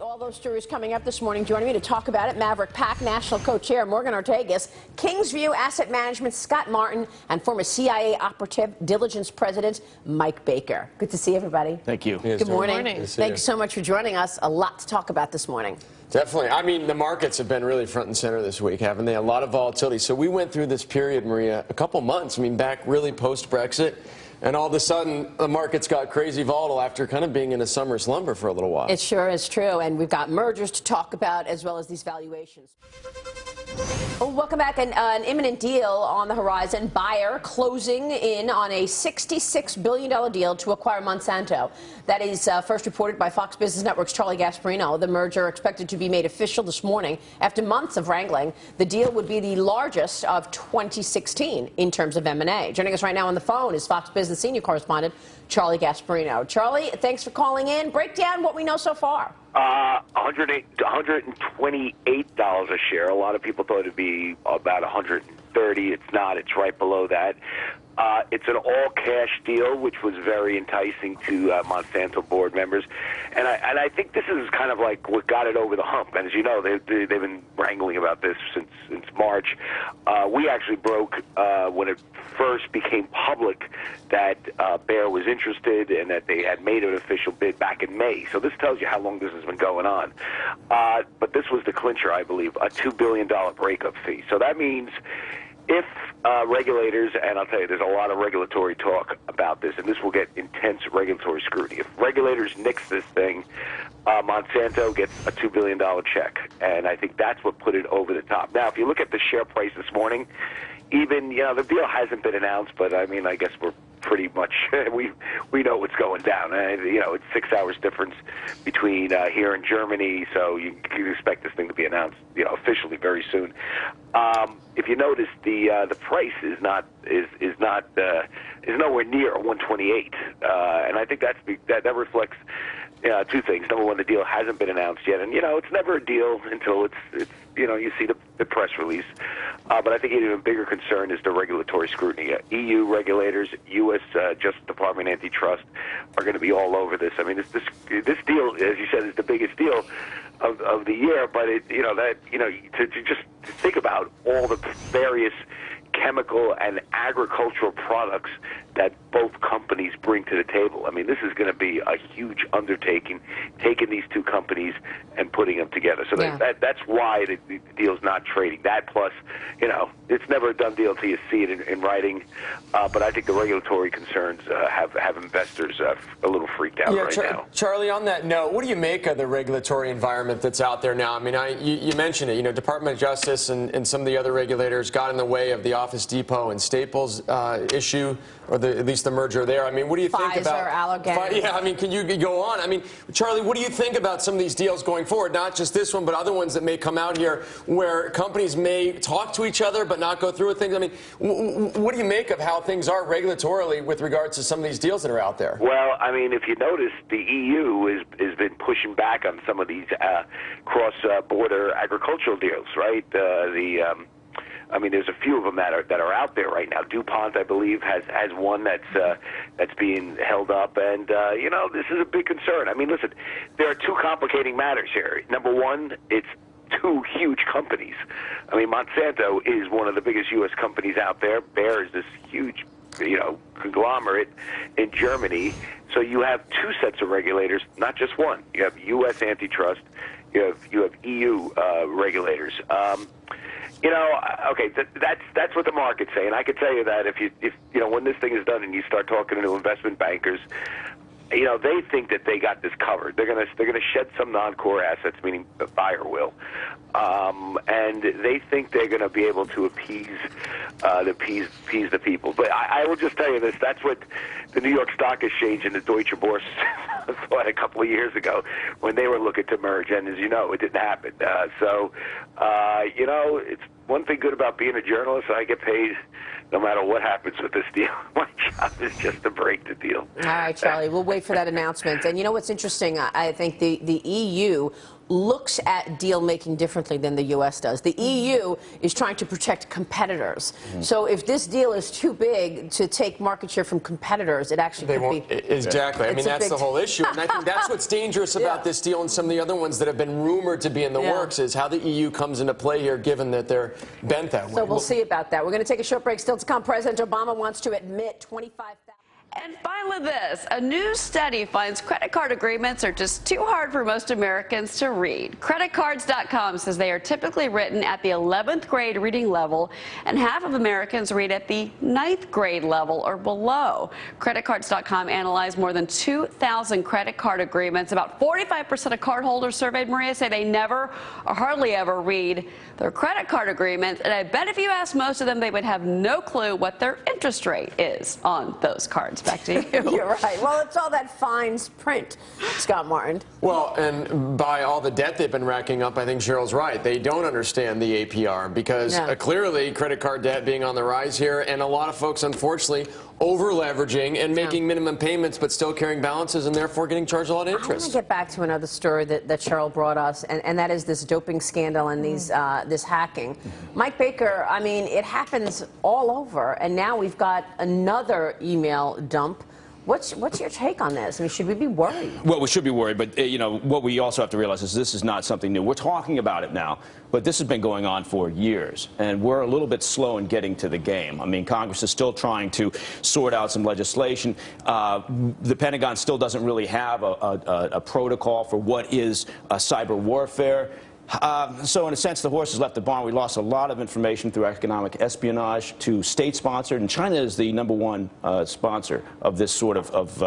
all those stories coming up this morning. Joining me to talk about it, Maverick PAC National Co-Chair Morgan Ortagus, Kingsview Asset Management Scott Martin, and former CIA operative Diligence President Mike Baker. Good to see everybody. Thank you. Good morning. Thanks so much for joining us. A lot to talk about this morning. Definitely. I mean, the markets have been really front and center this week, haven't they? A lot of volatility. So we went through this period, Maria, a couple months, I mean, back really post-Brexit. And all of a sudden, the markets got crazy volatile after kind of being in a summer slumber for a little while. It sure is true. And we've got mergers to talk about as well as these valuations. Well, welcome back. An imminent deal on the horizon. Bayer closing in on a $66 billion deal to acquire Monsanto. That is first reported by Fox Business Network's Charlie Gasparino. The merger expected to be made official this morning after months of wrangling. The deal would be the largest of 2016 in terms of M&A. Joining us right now on the phone is Fox Business senior correspondent Charlie Gasparino. Charlie, thanks for calling in. Break down what we know so far. $128 a share. A lot of people thought it'd be about $130. It's not. It's right below that. It's an all-cash deal, which was very enticing to Monsanto board members, and I think this is kind of like what got it over the hump. And as you know, they've been wrangling about this since March. We actually broke when it first became public that Bayer was interested and that they had made an official bid back in May. So this tells you how long this has been going on. But this was the clincher, I believe, a $2 billion breakup fee. So that means if regulators, and I'll tell you, there's a lot of regulatory talk about this, and this will get intense regulatory scrutiny. If regulators nix this thing, Monsanto gets a $2 billion check, and I think that's what put it over the top. Now, if you look at the share price this morning, even, the deal hasn't been announced, but, I mean, I guess we're pretty much, we know what's going down. It's 6 hours difference between here and Germany, so you can expect this thing to be announced, officially very soon. If you notice, the price is nowhere near 128, and I think that reflects two things. Number one, the deal hasn't been announced yet, and it's never a deal until it's you see the press release. But I think an even bigger concern is the regulatory scrutiny. EU regulators, U.S. Justice Department antitrust are going to be all over this. I mean, this deal, as you said, is the biggest deal of the year. But to just think about all the various chemical and agricultural products that both companies bring to the table. I mean, this is going to be a huge undertaking, taking these two companies and putting them together. So that's why the deal's not trading. That plus, it's never a done deal until you see it in writing. But I think the regulatory concerns have investors a little freaked out now. Charlie, on that note, what do you make of the regulatory environment that's out there now? I mean, you mentioned it. Department of Justice and some of the other regulators got in the way of the Office Depot and Staples issue, or at least the merger there. I mean, what do you think about Allergan? Yeah, I mean, can you go on? I mean, Charlie, what do you think about some of these deals going forward? Not just this one, but other ones that may come out here where companies may talk to each other but not go through with things. I mean, what do you make of how things are regulatorily with regards to some of these deals that are out there? Well, I mean, if you notice, the EU has been pushing back on some of these cross-border agricultural deals, right? I mean, there's a few of them that are out there right now. DuPont, I believe, has one that's being held up, and this is a big concern. I mean, listen, there are two complicating matters here. Number one, it's two huge companies. I mean, Monsanto is one of the biggest U.S. companies out there. Bayer is this huge, conglomerate in Germany. So you have two sets of regulators, not just one. You have U.S. antitrust. You have EU regulators. Okay, that's what the market's saying. I can tell you that if when this thing is done and you start talking to investment bankers, they think that they got this covered. They're gonna shed some non-core assets, meaning Bayer will, and they think they're gonna be able to appease the people. But I will just tell you this: that's what the New York Stock Exchange and the Deutsche Börse thought a couple of years ago when they were looking to merge, and as you know, it didn't happen. It's one thing good about being a journalist. I get paid no matter what happens with this deal. My job is just to break the deal. All right, Charlie, we'll wait for that announcement. And you know what's interesting? I think the EU looks at deal-making differently than the U.S. does. The EU is trying to protect competitors. So if this deal is too big to take market share from competitors, it actually could be... Exactly. I mean, that's the whole issue. issue, and I think that's what's dangerous about this deal and some of the other ones that have been rumored to be in the works is how the EU comes into play here, given that they're bent that way. So we'll see about that. We're going to take a short break. Still to come, President Obama wants to admit 25,000. And finally this, a new study finds credit card agreements are just too hard for most Americans to read. Creditcards.com says they are typically written at the 11th grade reading level, and half of Americans read at the 9th grade level or below. Creditcards.com analyzed more than 2,000 credit card agreements. About 45% of cardholders surveyed, Maria, say they never or hardly ever read their credit card agreements, and I bet if you asked most of them, they would have no clue what their interest rate is on those cards. Back to you. You're right. Well, it's all that fine print, Scott Martin. Well, and by all the debt they've been racking up, I think Cheryl's right. They don't understand the APR because clearly credit card debt being on the rise here, and a lot of folks, unfortunately, over-leveraging and making minimum payments but still carrying balances and therefore getting charged a lot of interest. I want to get back to another story that Cheryl brought us, and that is this doping scandal and these this hacking. Mike Baker, I mean, it happens all over, and now we've got another email dump. What's your take on this? I mean, should we be worried? Well, we should be worried, but you know what we also have to realize is this is not something new. We're talking about it now, but this has been going on for years, and we're a little bit slow in getting to the game. I mean, Congress is still trying to sort out some legislation. The Pentagon still doesn't really have a protocol for what is cyber warfare. So in a sense, the horse has left the barn. We lost a lot of information through economic espionage to state-sponsored, and China is the #1 sponsor of this sort of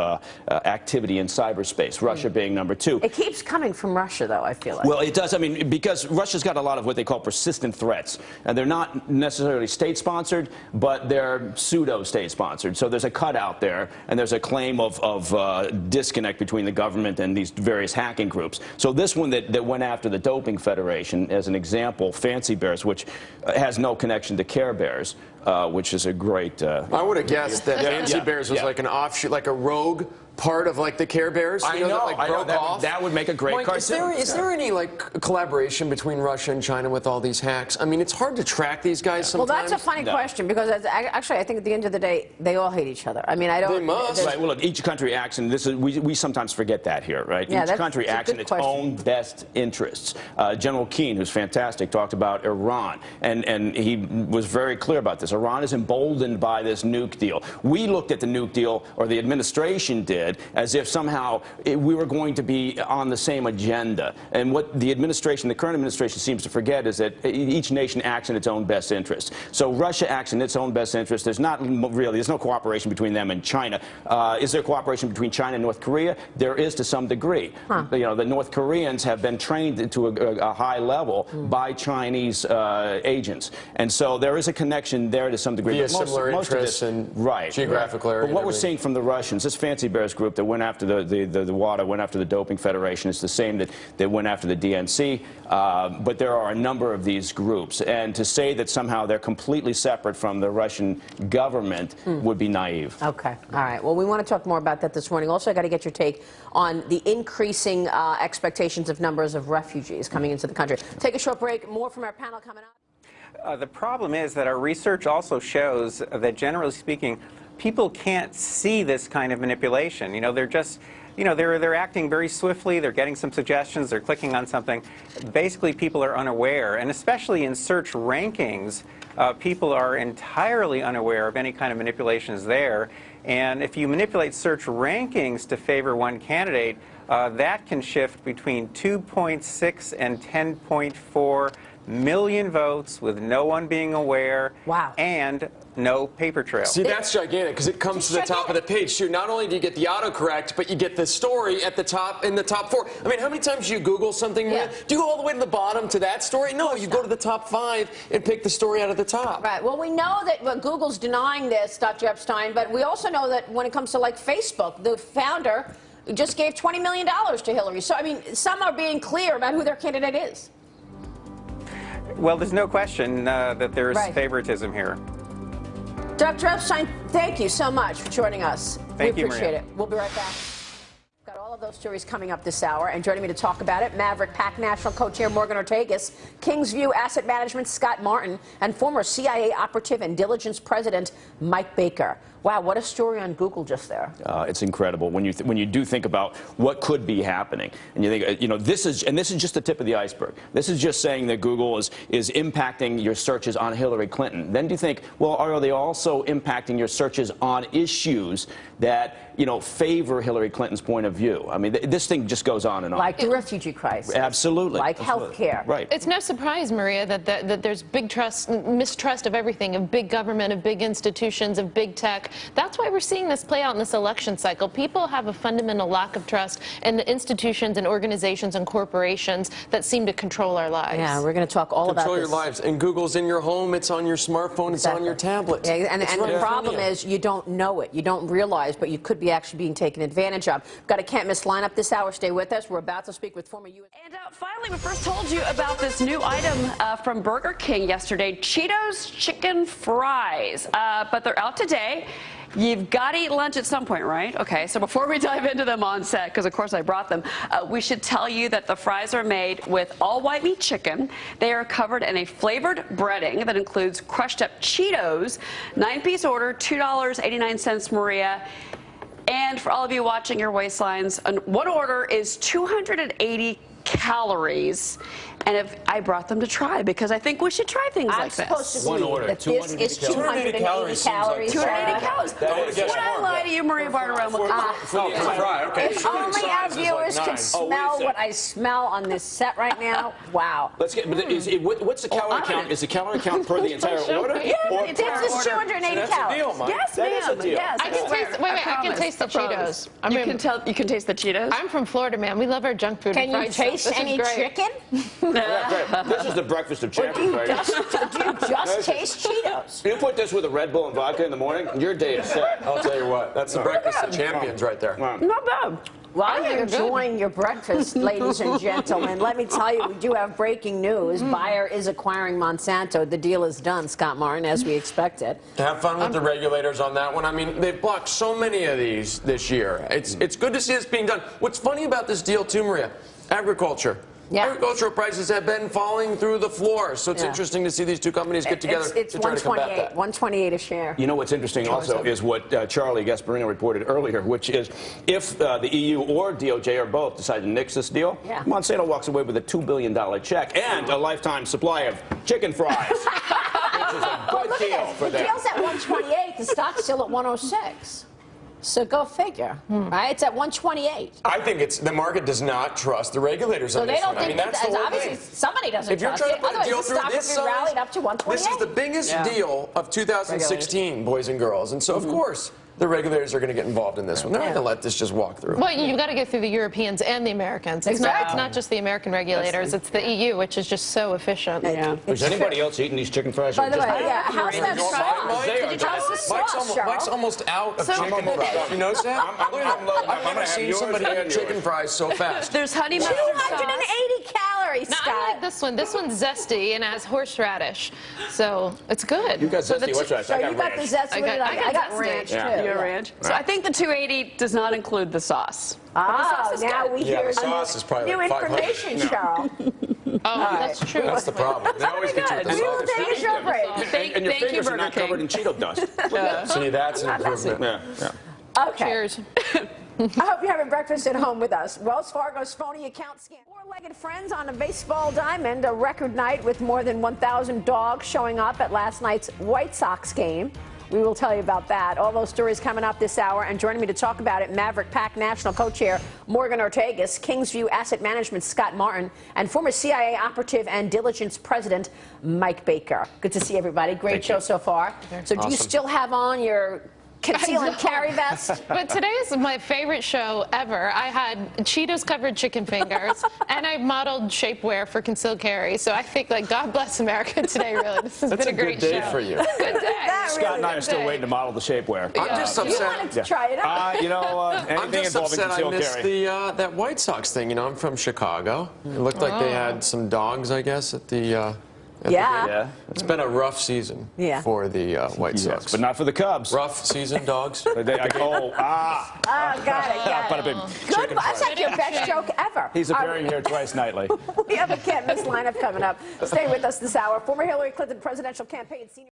activity in cyberspace, Russia being #2. It keeps coming from Russia, though, I feel like. Well, it does. I mean, because Russia's got a lot of what they call persistent threats, and they're not necessarily state-sponsored, but they're pseudo-state-sponsored. So there's a cutout there, and there's a claim of disconnect between the government and these various hacking groups. So this one that went after the Doping Federation, as an example, Fancy Bears, which has no connection to Care Bears, which is a great... I would have guessed that Fancy Bears was like an offshoot, like a rogue part of like the Care Bears. I know, that, like, broke off. That would make a great Mike, cartoon. is there any like collaboration between Russia and China with all these hacks? I mean, it's hard to track these guys sometimes. Well, that's a funny question because actually, I think at the end of the day, they all hate each other. I mean, I don't. They must. Right. Well, look, each country acts, and this is we sometimes forget that here, right? Yeah, each country acts in its own best interests. General Keane, who's fantastic, talked about Iran, and he was very clear about this. Iran is emboldened by this nuke deal. We looked at the nuke deal, or the administration did, as if somehow we were going to be on the same agenda. And what the administration, the current administration, seems to forget is that each nation acts in its own best interest. So Russia acts in its own best interest. There's no cooperation between them and China. Is there cooperation between China and North Korea? There is to some degree. You know, the North Koreans have been trained to a high level by Chinese agents. And so there is a connection there to some degree. Via similar interests and geographical area. But what we're seeing from the Russians, this Fancy Bears group that went after the WADA, went after the Doping Federation, is the same that went after the DNC. But there are a number of these groups. And to say that somehow they're completely separate from the Russian government would be naive. Okay. All right. Well, we want to talk more about that this morning. Also, I got to get your take on the increasing expectations of numbers of refugees coming into the country. Take a short break. More from our panel coming up. The problem is that our research also shows that, generally speaking, people can't see this kind of manipulation. You know, they're just, you know, they're acting very swiftly. They're getting some suggestions. They're clicking on something. Basically, people are unaware, and especially in search rankings, people are entirely unaware of any kind of manipulations there. And if you manipulate search rankings to favor one candidate, that can shift between 2.6 and 10.4 million votes with no one being aware. Wow. And no paper trail. See, that's gigantic because it comes to the top of the page too. Not only do you get the autocorrect, but you get the story at the top in the top 4. I mean, how many times do you Google something? Do you go all the way to the bottom to that story? No, you go to the top 5 and pick the story out of the top. Right. Well, we know that Google's denying this, Dr. Epstein, but we also know that when it comes to like Facebook, the founder just gave $20 million to Hillary. So, I mean, some are being clear about who their candidate is. Well, there's no question that there's favoritism here. Dr. Epstein, thank you so much for joining us. Thank you, We appreciate Maria. it. We'll be right back. Got all All of those stories coming up this hour, and joining me to talk about it, Maverick Pack National Co-Chair Morgan Ortagus, Kingsview Asset Management Scott Martin, and former CIA operative and diligence president Mike Baker. Wow, what a story on Google just there. It's incredible when you do think about what could be happening, and you think, you know, this is just the tip of the iceberg. This is just saying that Google is impacting your searches on Hillary Clinton. Then do you think, well, are they also impacting your searches on issues that, you know, favor Hillary Clinton's point of view? I mean, this thing just goes on and on. Like the refugee crisis. Absolutely. Like health care. Right. It's no surprise, Maria, that there's big mistrust of everything, of big government, of big institutions, of big tech. That's why we're seeing this play out in this election cycle. People have a fundamental lack of trust in the institutions and organizations and corporations that seem to control our lives. Yeah, we're going to talk all about this. Control your lives. And Google's in your home, it's on your smartphone, it's on your tablet. Yeah, and the problem is you don't know it. You don't realize, but you could be actually being taken advantage of. We've got a can't-miss lineup this hour. Stay with us. We're about to speak with former U.S. And finally, we first told you about this new item from Burger King yesterday, Cheetos chicken fries. But they're out today. You've got to eat lunch at some point, right? Okay, so before we dive into them on set, because of course I brought them, we should tell you that the fries are made with all white meat chicken. They are covered in a flavored breading that includes crushed up Cheetos. 9-piece order, $2.89, Maria. And for all of you watching your waistlines, one order is 280 calories. And if I brought them to try, because I think we should try things like this. I'm supposed to One believe order, that this is 280 calories. 280 calories. Would I lie to you, Maria Bartiromo? If only our viewers could smell what I smell on this set right now. Wow. Let's get. What's the calorie count? Is the calorie count per the entire order? Yeah, this is 280 calories. Yes, ma'am. Yes, I can taste. Wait, I can taste the Cheetos. You can taste the Cheetos. I'm from Florida, man. We love our junk food. Can you taste any chicken? This is the breakfast of champions, right? Do you just taste Cheetos? You put this with a Red Bull and vodka in the morning, your day is set. I'll tell you what, that's the breakfast of champions right there. Not bad. While you're enjoying your breakfast, ladies and gentlemen, let me tell you, we do have breaking news. Bayer is acquiring Monsanto. The deal is done, Scott Martin, as we expected. Have fun with the regulators on that one. I mean, they've blocked so many of these this year. It's good to see this being done. What's funny about this deal, too, Maria, agriculture. Yeah. Agricultural prices have been falling through the floor, so it's interesting to see these two companies get together to try to combat that. 128 a share. You know what's interesting also is what Charlie Gasparino reported earlier, which is if the EU or DOJ or both decide to nix this deal, Monsanto walks away with a $2 billion check and a lifetime supply of chicken fries, which is a good deal for them. The deal's at 128. The stock's still at 106. So go figure, right? It's at 128. I think the market does not trust the regulators on this one. I mean, that's the whole obviously thing. somebody doesn't If you're trust trying it. to put a deal Otherwise, through the stock this would be size, rallied up to 128. this is the biggest deal of 2016, boys and girls. And so, of course, the regulators are going to get involved in this one. They're not going to let this just walk through. Well, you've got to get through the Europeans and the Americans. It's not just the American regulators. It's the EU, which is just so efficient. Yeah. Is anybody else eating these chicken fries? By the way, how's that sauce? Mike, Did you try the sauce, Mike's almost out of chicken fries. You notice that? I've never seen somebody eat chicken fries so fast. There's honey mustard sauce. 280 calories, Now, Scott. I like this one. This one's zesty and has horseradish, so it's good. You got zesty horseradish. So I you got got the ranch. zest. I I got zesty. ranch, too. Yeah. Your ranch. So I think the 280 does not include the sauce. Oh, now we hear the sauce is probably new like 500. information, Cheryl. Oh, that's true. That's the problem. They always get you with the We will sauce. take a short break. And your Thank you, fingers are Burger not covered in King. Cheeto dust. See, that's an improvement. Yeah. Okay. Cheers. I hope you're having breakfast at home with us. Wells Fargo's phony account scam. Four-legged friends on a baseball diamond, a record night with more than 1,000 dogs showing up at last night's White Sox game. We will tell you about that. All those stories coming up this hour. And joining me to talk about it, Maverick Pack National Co-Chair Morgan Ortagus, Kingsview Asset Management Scott Martin, and former CIA operative and diligence president Mike Baker. Good to see everybody. Great show so far. So do you still have on your conceal and carry vest? But today is my favorite show ever. I had Cheetos covered chicken fingers, and I modeled shapewear for concealed carry. So I think, like, God bless America today, really. This has been a great show. That's a good day for you. Good day. Scott and I are still waiting to model the shapewear. I'm just You upset. wanted to try it out. You know, I'm anything just involving upset I concealed missed carry. that White Sox thing. You know, I'm from Chicago. It looked like they had some dogs, I guess, at the Yeah. It's been a rough season for the White Sox. Yes, but not for the Cubs. Rough season, dogs. Got it. Good. That's like your best joke ever. He's appearing here twice nightly. We have a can't miss lineup coming up. Stay with us this hour. Former Hillary Clinton presidential campaign senior.